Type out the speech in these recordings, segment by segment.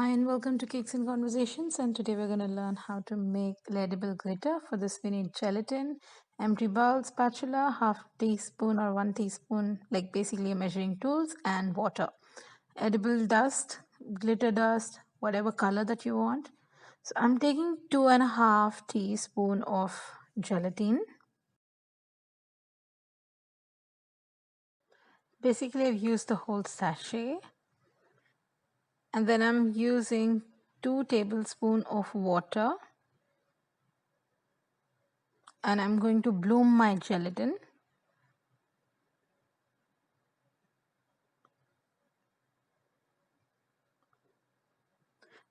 Hi and welcome to Cakes and Conversations, and today we're going to learn how to make edible glitter. For this we need gelatin, empty bowl, spatula, half teaspoon or 1 teaspoon, like basically a measuring tools, and water. Edible dust, glitter dust, whatever color that you want. So I'm taking 2.5 teaspoon of gelatin. Basically I've used the whole sachet, and then I'm using 2 tablespoons of water. And I'm going to bloom my gelatin.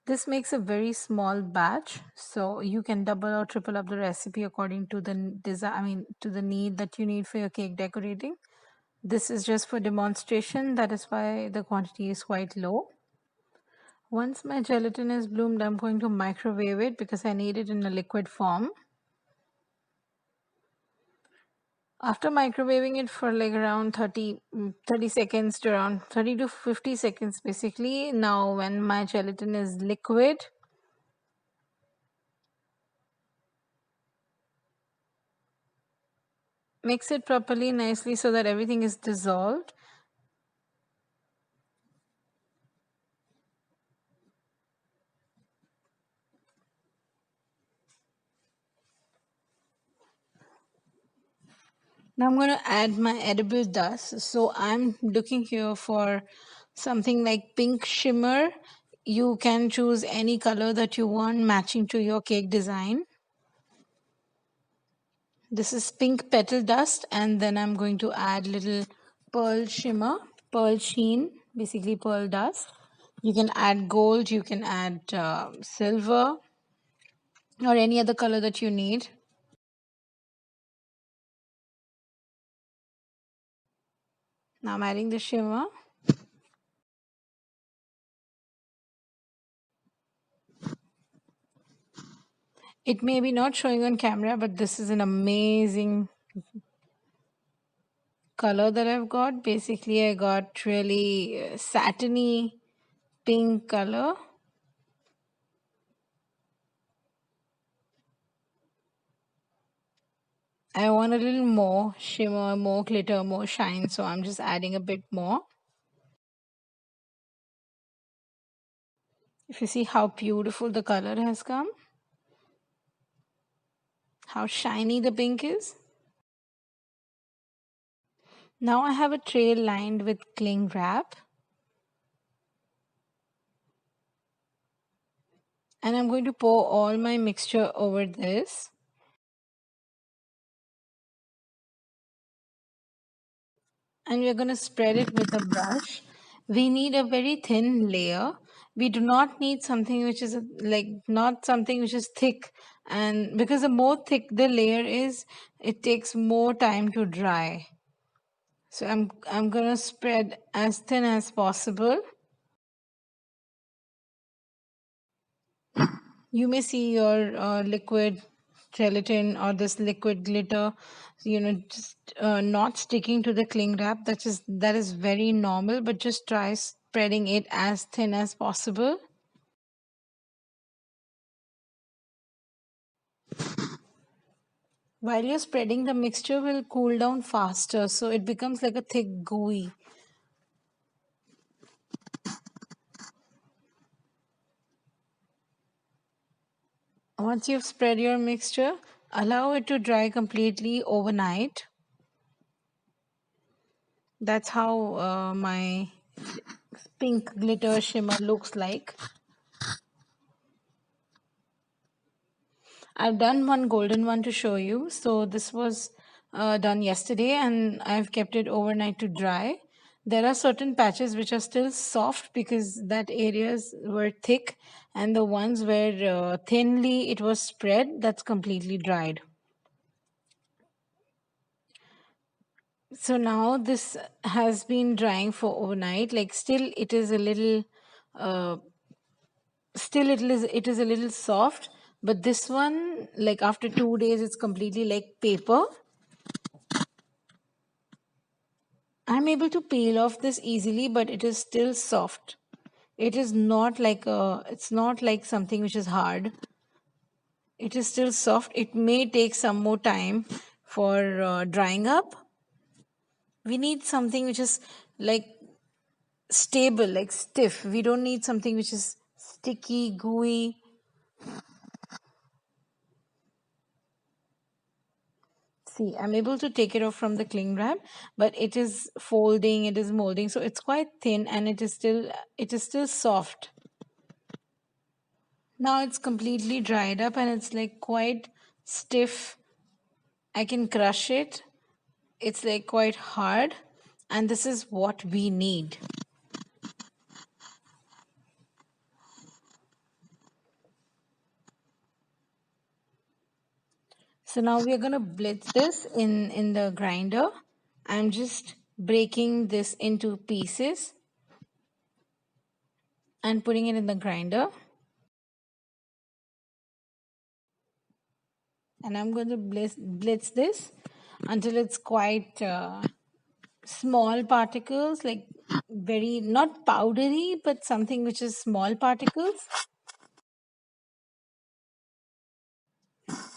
This makes a very small batch, so you can double or triple up the recipe according to the design, to the need that you need for your cake decorating. This is just for demonstration, that is why the quantity is quite low. Once my gelatin is bloomed, I'm going to microwave it because I need it in a liquid form. After microwaving it for like around 30 seconds to around 30 to 50 seconds basically, now when my gelatin is liquid, mix it properly nicely so that everything is dissolved. Now I'm going to add my edible dust. So I'm looking here for something like pink shimmer. You can choose any color that you want matching to your cake design. This is pink petal dust, and then I'm going to add little pearl shimmer, pearl sheen, basically pearl dust. You can add gold, you can add silver, or any other color that you need. Now I'm adding the shimmer. It may be not showing on camera, but this is an amazing color that I've got. Basically, I got really satiny pink color. I want a little more shimmer, more glitter, more shine, so I'm just adding a bit more. If you see how beautiful the color has come, how shiny the pink is. Now I have a tray lined with cling wrap. And I'm going to pour all my mixture over this. And we're going to spread it with a brush. We need a very thin layer. We do not need something which is like not something which is thick, and because the more thick the layer is, it takes more time to dry. So I'm going to spread as thin as possible. You may see your liquid gelatin or this liquid glitter, just not sticking to the cling wrap. That is very normal, but just try spreading it as thin as possible. While you're spreading, the mixture will cool down faster, so it becomes like a thick gooey. Once you've spread your mixture, allow it to dry completely overnight. That's how my pink glitter shimmer looks like. I've done one golden one to show you. So this was done yesterday, and I've kept it overnight to dry. There are certain patches which are still soft because that areas were thick, and the ones where thinly it was spread, that's completely dried. So now this has been drying for overnight. Like still it is a little uh, still it is a little soft, but this one, like after 2 days, it's completely like paper. I'm able to peel off this easily, but it is still soft. It is not like it's not like something which is hard. It is still soft. It may take some more time for drying up. We need something which is like stable, like stiff. We don't need something which is sticky, gooey. See, I'm able to take it off from the cling wrap, but it is folding, it is molding, so it's quite thin and it is still soft. Now it's completely dried up and it's like quite stiff. I can crush it. It's like quite hard, and this is what we need. So now we are going to blitz this in the grinder. I'm just breaking this into pieces and putting it in the grinder. And I'm going to blitz this until it's quite small particles, like very not powdery, but something which is small particles.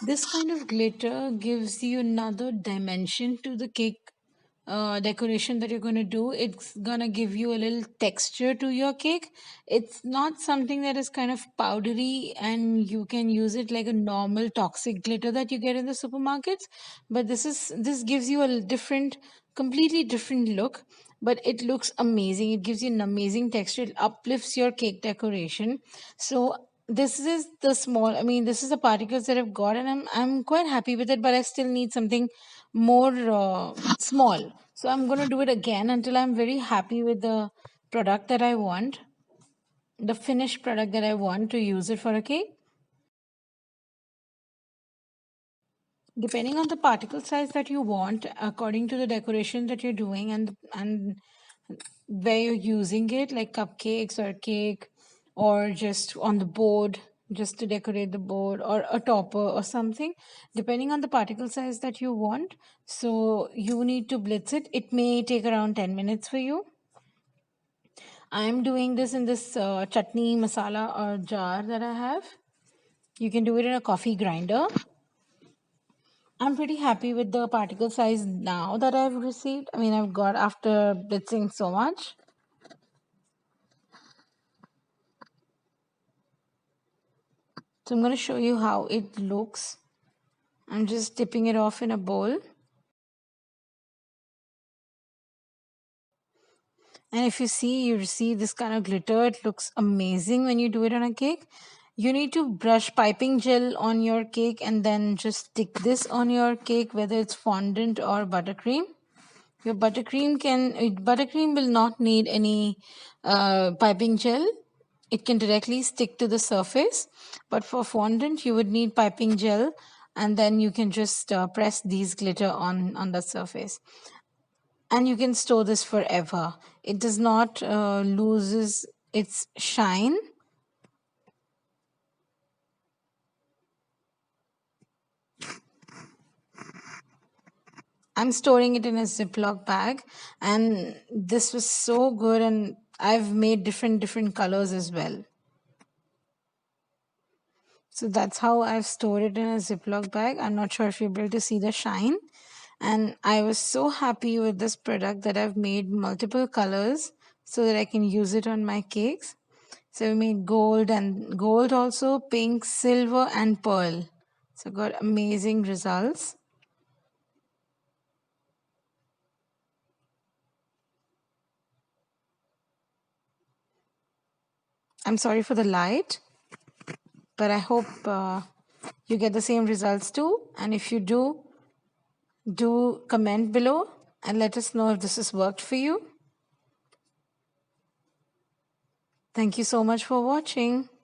This kind of glitter gives you another dimension to the cake decoration that you're going to do. It's going to give you a little texture to your cake. It's not something that is kind of powdery and you can use it like a normal toxic glitter that you get in the supermarkets. But this gives you a different, completely different look. But it looks amazing. It gives you an amazing texture. It uplifts your cake decoration. So this is the small, I mean, this is the particles that I've got, and I'm quite happy with it, but I still need something more small. So I'm going to do it again until I'm very happy with the product that I want, the finished product that I want to use it for a cake. Depending on the particle size that you want, according to the decoration that you're doing and where you're using it, like cupcakes or cake, or just on the board, just to decorate the board, or a topper or something, depending on the particle size that you want. So you need to blitz it. It may take around 10 minutes for you. I'm doing this in this chutney masala jar that I have. You can do it in a coffee grinder. I'm pretty happy with the particle size now that I've received. I mean, I've got after blitzing so much. So I'm going to show you how it looks. I'm just tipping it off in a bowl. And if you see, you receive this kind of glitter. It looks amazing when you do it on a cake. You need to brush piping gel on your cake and then just stick this on your cake, whether it's fondant or buttercream. Your buttercream will not need any piping gel. It can directly stick to the surface. But for fondant, you would need piping gel, and then you can just press these glitter on the surface. And you can store this forever. It does not loses its shine. I'm storing it in a Ziploc bag, and this was so good, and I've made different colors as well. So that's how I've stored it in a Ziploc bag. I'm not sure if you're able to see the shine. And I was so happy with this product that I've made multiple colors so that I can use it on my cakes. So we made gold and gold also, pink, silver, and pearl. So got amazing results. I'm sorry for the light, but I hope you get the same results too. And if you do comment below and let us know if this has worked for you. Thank you so much for watching.